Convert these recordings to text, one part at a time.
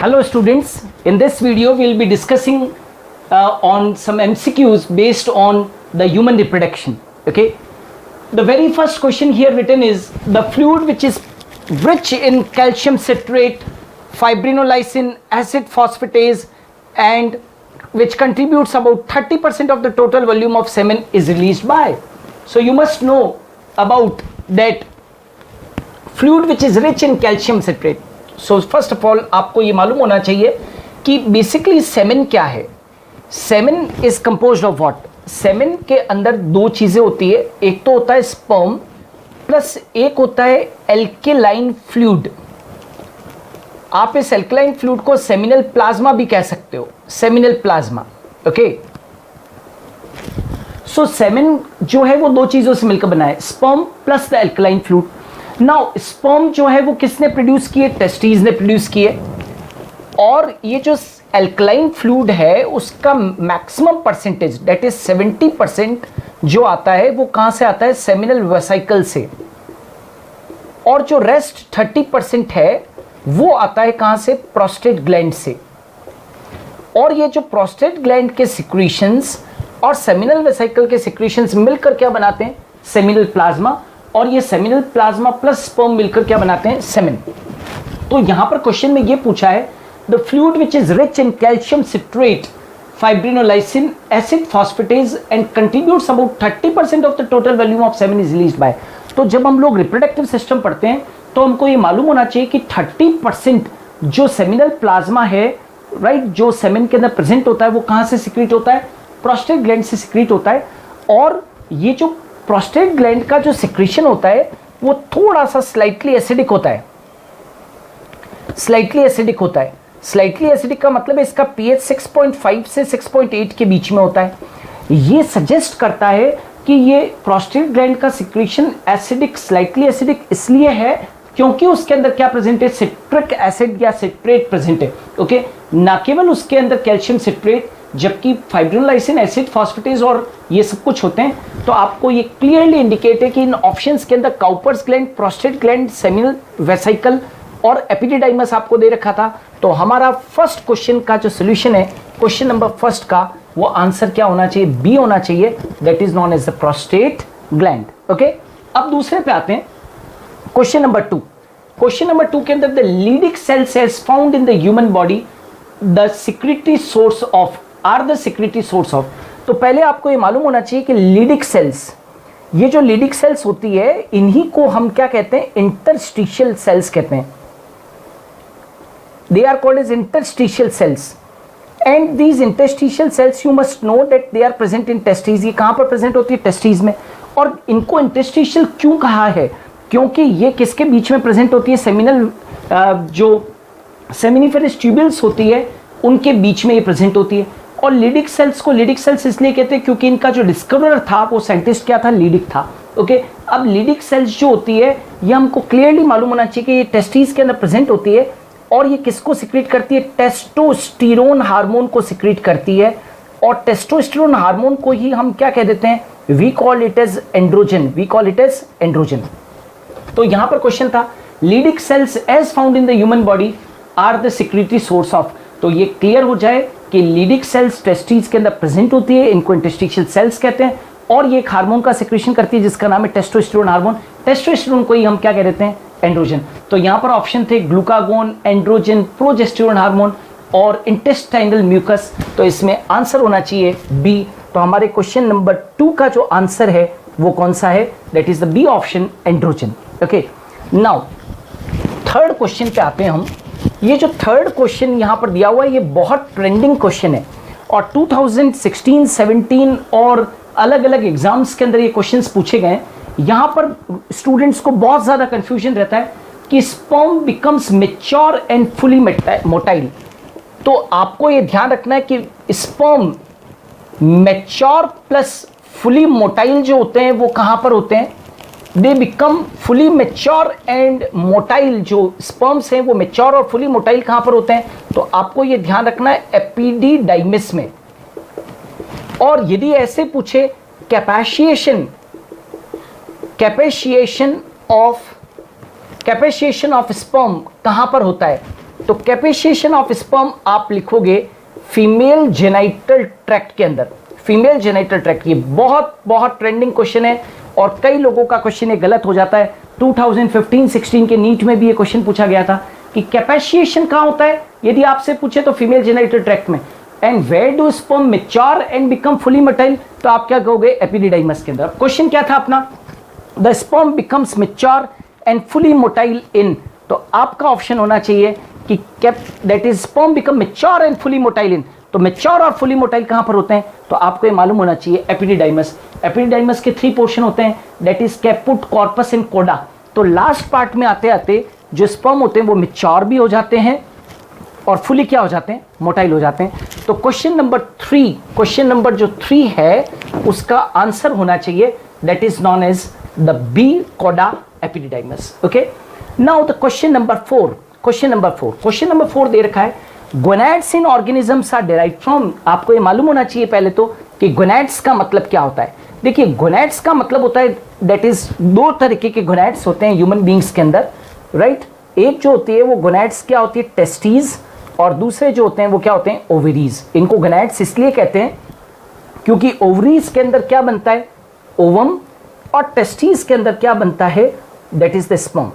Hello students, in this video we will be discussing on some MCQs based on the human reproduction. Okay, the very first question here written is the fluid which is rich in calcium citrate, fibrinolysin, acid phosphatase and which contributes about 30% of the total volume of semen is released by. So you must know about that fluid which is rich in calcium citrate. So first of all आपको ये मालूम होना चाहिए कि basically semen क्या है. Semen is composed of what. Semen के अंदर दो चीजें होती है, एक तो होता है स्पर्म प्लस एक होता है एल्केलाइन फ्लूइड. आप इस एल्केलाइन फ्लूइड को सेमिनल प्लाज्मा भी कह सकते हो, सेमिनल प्लाज्मा. ओके, सो सेमेन जो है वो दो चीजों से मिलकर बना है, sperm plus the alkaline fluid. Now sperm जो है वो किसने प्रोड्यूस किए, टेस्टीज ने प्रोड्यूस किए. और ये जो एल्कलाइन फ्लूइड है उसका मैक्सिमम परसेंटेज दैट इज 70% जो आता है वो कहां से आता है, सेमिनल वेसिकल से. और जो रेस्ट 30% है वो आता है कहां से, प्रोस्टेट ग्लैंड से. और ये जो प्रोस्टेट ग्लैंड के सिक्रीशंस और सेमिनल वेसिकल के सिक्रीशंस मिलकर क्या बनाते हैं, सेमिनल प्लाज्मा. और ये सेमिनल प्लाज्मा प्लस स्पर्म मिलकर क्या बनाते हैं, सेमेन. तो यहां पर क्वेश्चन में ये पूछा है the fluid which is rich in calcium citrate, fibrinolysin, acid phosphatase and contributes about 30% of the total volume of semen is released by. तो जब हम लोग रिप्रोडक्टिव सिस्टम पढ़ते हैं तो हमको ये मालूम होना चाहिए कि 30% जो सेमिनल प्लाज्मा है, राइट, जो सेमेन के अंदर प्रेजेंट होता है वो कहां से सिक्रीट होता है, प्रोस्टेट ग्लैंड से सिक्रीट होता है. और ये जो प्रोस्टेट ग्लैंड का जो सिक्रीशन होता है वो थोड़ा सा स्लाइटली एसिडिक होता है. स्लाइटली एसिडिक होता है. स्लाइटली एसिडिक का मतलब है इसका पीएच 6.5 से 6.8 के बीच में होता है. ये सजेस्ट करता है कि ये प्रोस्टेट ग्लैंड का सिक्रीशन एसिडिक, स्लाइटली एसिडिक इसलिए है क्योंकि उसके अंदर क्या प्रेजेंट है, सिट्रिक एसिड या सिट्रेट प्रेजेंट है. ओके, ना केवल उसके अंदर कैल्शियम सिट्रेट, जबकि फाइब्रिनोलाइसिन, एसिड फॉस्फेटेज और ये सब कुछ होते हैं. तो आपको ये क्लियरली इंडिकेट है कि इन ऑप्शंस के अंदर Cowper's gland, prostate gland, seminal vesicle और एपिडिडाइमस आपको दे रखा था. तो हमारा फर्स्ट क्वेश्चन का जो सोल्यूशन है, क्वेश्चन नंबर फर्स्ट का, वो आंसर क्या होना चाहिए, बी होना चाहिए, that is known as the prostate gland. Okay, अब दूसरे पे आते हैं, क्वेश्चन नंबर 2. क्वेश्चन नंबर 2 के अंदर the Leydig cells as found in the human body the secretory source of are the secretory source of. तो पहले आपको ये मालूम होना चाहिए कि लीडिक सेल्स, ये जो लीडिक सेल्स होती है इन्हीं को हम क्या कहते हैं, इंटरस्टिशियल सेल्स कहते हैं. They are called as interstitial cells. And these interstitial cells you must know that they are present in testes. ये कहां पर प्रेजेंट होती है, टेस्टीज में. और इनको इंटरस्टिशियल क्यों कहा है, क्योंकि ये किसके बीच में प्रेजेंट होती है, सेमिनल जो सेमिनिफेरस ट्यूब्यूल्स होती है उनके बीच में ये प्रेजेंट होती है. और लीडिक सेल्स को लीडिक सेल्स इसलिए कहते हैं क्योंकि इनका जो डिस्कवरर था वो साइंटिस्ट क्या था, लीडिक था. ओके, अब लीडिक सेल्स जो होती है ये हमको क्लियरली मालूम होना चाहिए कि ये टेस्टीज के अंदर प्रेजेंट होती है. और ये किसको सिक्रीट करती है, टेस्टोस्टेरोन हार्मोन को सिक्रीट करती है. और टेस्टोस्टेरोन हार्मोन को ही हम क्या कह देते हैं, we call it as androgen, we call it as androgen. तो यहां पर क्वेश्चन था Leydig cells as found in the human body are the secretory source of. तो ये क्लियर हो जाए कि लीडिक सेल्स टेस्टीज के अंदर प्रेजेंट होती है, इनको इंटरस्टिशियल सेल्स कहते हैं. और ये एक हार्मोन का सिक्रीशन करती है जिसका नाम है टेस्टोस्टेरोन हार्मोन. टेस्टोस्टेरोन को ही हम क्या कह देते हैं, एंड्रोजन. तो यहाँ पर ऑप्शन थे ग्लूकागोन, एंड्रोजन, प्रोजेस्टेरोन हार्मोन और इंटेस्टाइनल म्यूकस. तो इसमें आंसर होना चाहिए बी. तो हमारे क्वेश्चन नंबर 2 का जो आंसर है वो कौन सा है, that is the B option, androgen. Okay, now third question पे आते हैं हम. ये जो थर्ड क्वेश्चन यहाँ पर दिया हुआ है ये बहुत ट्रेंडिंग क्वेश्चन है और 2016, 17 और अलग अलग एग्जाम्स के अंदर ये क्वेश्चंस पूछे गए. यहाँ पर स्टूडेंट्स को बहुत ज़्यादा कंफ्यूजन रहता है कि sperm becomes mature and fully motile. तो आपको ये ध्यान रखना है कि sperm mature plus fully motile जो होते हैं वो कहाँ पर होते हैं, they become fully mature and motile. जो स्पर्म्स हैं वो मैच्योर और फुली मोटाइल कहां पर होते हैं, तो आपको ये ध्यान रखना है एपिडिडाइमिस में. और यदि ऐसे पूछे कैपेशिएशन ऑफ स्पर्म कहां पर होता है, तो कैपेशिएशन ऑफ स्पर्म आप लिखोगे फीमेल जेनाइटल ट्रैक्ट के अंदर। फीमेल जेनाइटल ट्रैक्ट, ये बहुत बहुत ट्रेंडिंग क्वेश्चन है और कई लोगों का क्वेश्चन ये गलत हो जाता है। 2015-16 के नीट में भी ये क्वेश्चन पूछा गया था कि कैपेशिएशन कहाँ होता है, यदि आपसे पूछे तो फीमेल जेनाइटल ट्रैक्ट में। And where do sperm mature and become fully motile, तो आप क्या कहोगे, एपिडिडाइमस के अंदर। क्वेश्चन क्या था अपना, the sperm becomes mature and fully motile in, तो आपका ऑप्शन होना चाहिए कि that is sperm become mature and fully motile in. तो मैच्योर और फुली मोटाइल कहां पर होते हैं, तो आपको ये मालूम होना चाहिए एपिडिडाइमस। एपिडिडाइमस के 3 पोर्शन होते हैं, that is caput, corpus and कोडा। तो लास्ट पार्ट में आते आते जो स्पर्म होते हैं वो मैच्योर भी हो जाते हैं और फुली क्या हो जाते हैं, मोटाइल हो जाते हैं। तो क्वेश्चन नंबर 3, क्वेश्चन नंबर जो 3 है उसका आंसर होना चाहिए that is known as the B cauda epididymis. Okay, now the question number 4, question number 4 दे रखा है, gonads in organisms are derived from. आपको ये मालूम होना चाहिए पहले तो कि गोनैड्स का मतलब क्या होता है। देखिए गोनैड्स का मतलब होता है दैट इज 2 तरीके के गोनैड्स होते हैं ह्यूमन बींग्स के अंदर, राइट। एक जो होती है वो गोनैड्स क्या होती है, टेस्टीज, और दूसरे जो होते हैं वो क्या होते हैं, ओवरीज। इनको गोनैड्स इसलिए कहते हैं क्योंकि ओवरीज के अंदर क्या बनता है, ओवम, और टेस्टीज के अंदर क्या बनता है, that is the sperm.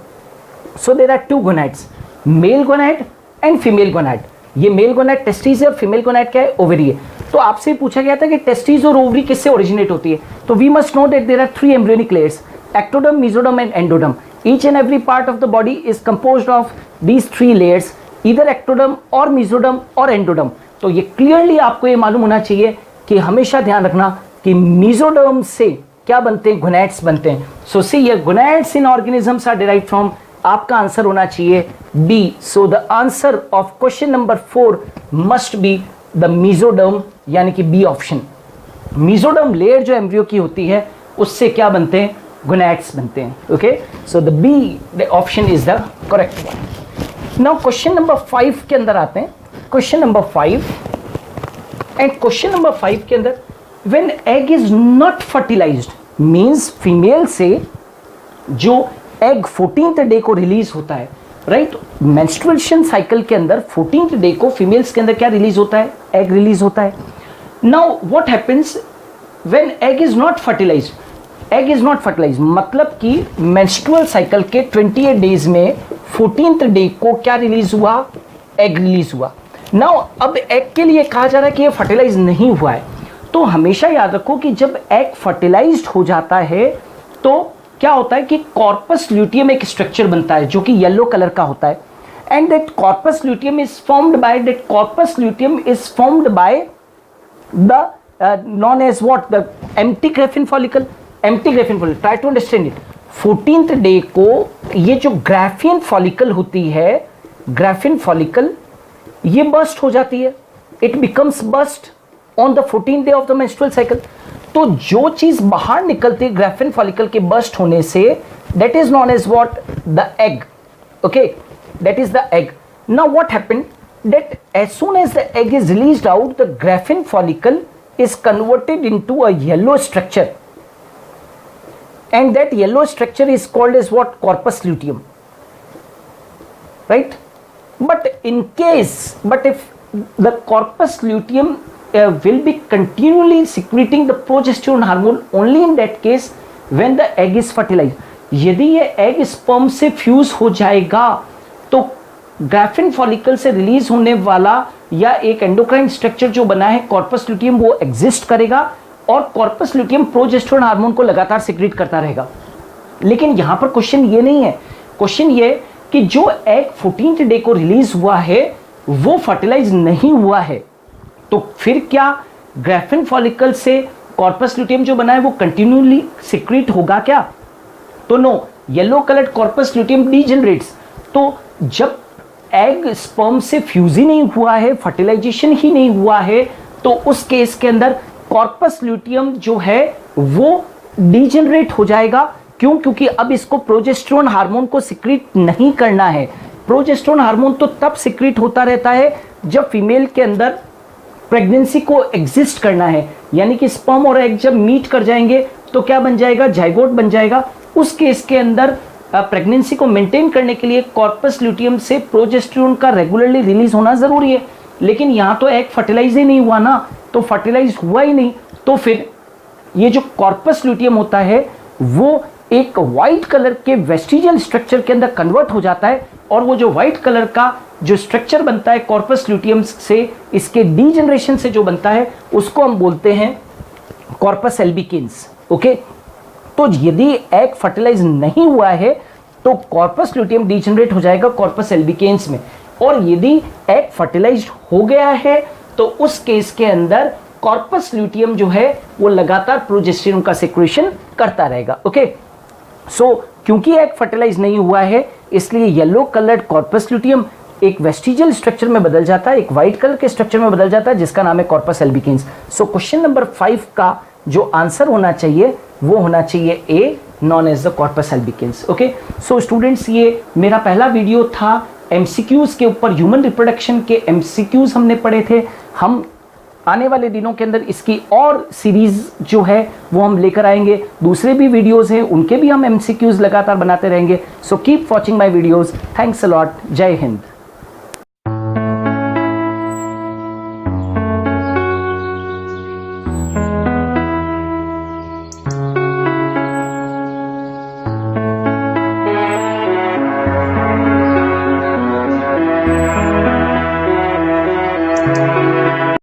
So there are 2 gonads, male gonad and female gonad. ये मेल गोनैड टेस्टीज है और फीमेल गोनैड क्या है, ओवरी है। तो आपसे पूछा गया था कि टेस्टीज और ओवरी किससे ओरिजिनेट होती है, तो we must know that there are 3 embryonic layers, ectoderm, mesoderm and endoderm. Each and every part of the body is composed of these 3 layers, either ectoderm or mesoderm or endoderm. तो ये clearly आपको ये मालूम होना चाहिए कि हमेशा ध्यान रखना कि mesoderm से क्या बनते हैं, गोनैड्स बनते हैं। सो सी ये gonads in organisms are derived from, आपका आंसर होना चाहिए B. So the answer of question number 4 must be the mesoderm, यानी कि बी ऑप्शन। mesoderm लेयर जो एम्ब्रियो की होती है उससे क्या बनते हैं, गोनैड्स बनते हैं। Okay, so the B the option is the correct one. Now question number 5 के अंदर आते हैं, question number 5। And question number 5 के अंदर when egg is not fertilized means female से जो एग 14th डे को रिलीज होता है, राइट। मेंस्ट्रुएशन साइकिल के अंदर 14th डे को फीमेल्स के अंदर क्या रिलीज होता है, एग रिलीज होता है। Now what happens when egg is not fertilized, egg is not fertilized मतलब कि मेंस्ट्रुअल साइकिल के 28 डेज में 14th डे को क्या रिलीज हुआ, एग रिलीज हुआ। नाउ अब एग के लिए कहा जा रहा है कि ये फर्टिलाइज नहीं हुआ है, तो हमेशा याद रखो कि जब एग फर्टिलाइज्ड हो जाता है तो क्या होता है कि कॉर्पस ल्यूटियम एक स्ट्रक्चर बनता है जो कि येलो कलर का होता है। And that corpus luteum is formed by the known as what, the empty graphene follicle, try to understand it। 14th day को ये जो ग्राफीन फॉलिकल होती है, ग्राफीन फॉलिकल ये बर्स्ट हो जाती है, it becomes burst on the 14th day of the menstrual cycle. तो जो चीज बाहर निकलती है ग्राफीन फॉलिकल के बर्स्ट होने से, that is known as what, the egg. Okay, that is the egg. Now what happened that as soon as the egg is released out, the Graafian follicle is converted into a yellow structure, and that yellow structure is called as what, corpus luteum, right? But if the corpus luteum will be continually secreting the progesterone hormone only in that case when the egg is fertilized। यदि ये egg sperm से fuse हो जाएगा तो graphene follicle से release होने वाला या एक एंडोक्राइन स्ट्रक्चर जो बना है कॉर्पस ल्यूटियम वो एग्जिस्ट करेगा और कॉर्पस ल्यूटियम प्रोजेस्टेरोन हार्मोन को लगातार सिक्रीट करता रहेगा। लेकिन यहां पर क्वेश्चन ये नहीं है, क्वेश्चन ये कि जो एग 14th डे को रिलीज हुआ है वो फर्टिलाइज नहीं हुआ है, तो फिर क्या ग्राफीन फॉलिकल से कॉर्पस ल्यूटियम जो बना है वो कंटिन्यूली सिक्रीट होगा क्या? तो no, yellow coloured corpus luteum degenerates. तो जब एग स्पर्म से फ्यूज ही नहीं हुआ है, फर्टिलाइजेशन ही नहीं हुआ है, तो उस केस के अंदर कॉर्पस ल्यूटियम जो है वो डीजेनरेट हो जाएगा। क्यों? क्योंकि अब इसको प्रोजेस्टेरोन हार्मोन को सिक्रीट नहीं करना है। प्रोजेस्टेरोन हार्मोन तो तब सिक्रीट होता रहता है जब फीमेल के अंदर प्रेगनेंसी को एग्जिस्ट करना है, यानी कि स्पर्म और एग जब मीट कर जाएंगे तो क्या बन जाएगा, जाइगोट बन जाएगा। उस केस के अंदर प्रेगनेंसी को मेंटेन करने के लिए कॉर्पस ल्यूटियम से प्रोजेस्टेरोन का रेगुलरली रिलीज होना जरूरी है, लेकिन यहाँ तो एग फर्टिलाइज ही नहीं हुआ ना, तो फर्टिलाइज हुआ ही नहीं, तो फिर ये जो कॉर्पस ल्यूटियम होता है वो एक वाइट कलर के वेस्टिजियल स्ट्रक्चर के अंदर कन्वर्ट हो जाता है, और वो जो वाइट कलर का जो स्ट्रक्चर बनता है कॉर्पस ल्यूटियम से, इसके डीजनरेशन से जो बनता है उसको हम बोलते हैं कॉर्पस एल्बिकेन्स। ओके, तो यदि एग फर्टिलाइज नहीं हुआ है तो कॉर्पस ल्यूटियम डीजनरेट हो जाएगा कॉर्पस एल्बिकेन्स में, और यदि एग फर्टिलाइज हो गया है तो उस केस के अंदर कॉर्पस ल्यूटियम जो है वो लगातार प्रोजेस्टेरोन का सिक्रेशन करता रहेगा। ओके, सो क्योंकि एग फर्टिलाइज नहीं हुआ है इसलिए येलो कलर्ड कॉर्पस ल्यूटियम एक वेस्टिजियल स्ट्रक्चर में बदल जाता है, एक व्हाइट कलर के स्ट्रक्चर में बदल जाता है जिसका नाम है corpus albicans. So question number 5 का जो आंसर होना चाहिए वो होना चाहिए A, known as the corpus albicans. Okay, so students ये मेरा पहला वीडियो था एमसीक्यूज के ऊपर, ह्यूमन रिप्रोडक्शन के एमसीक्यूज हमने पढ़े थे। हम आने वाले दिनों के अंदर इसकी और सीरीज जो है वो हम लेकर आएंगे, दूसरे भी वीडियोस हैं उनके भी हम एमसीक्यूज लगातार बनाते रहेंगे। So keep watching my videos. Thanks a lot. जय हिंद।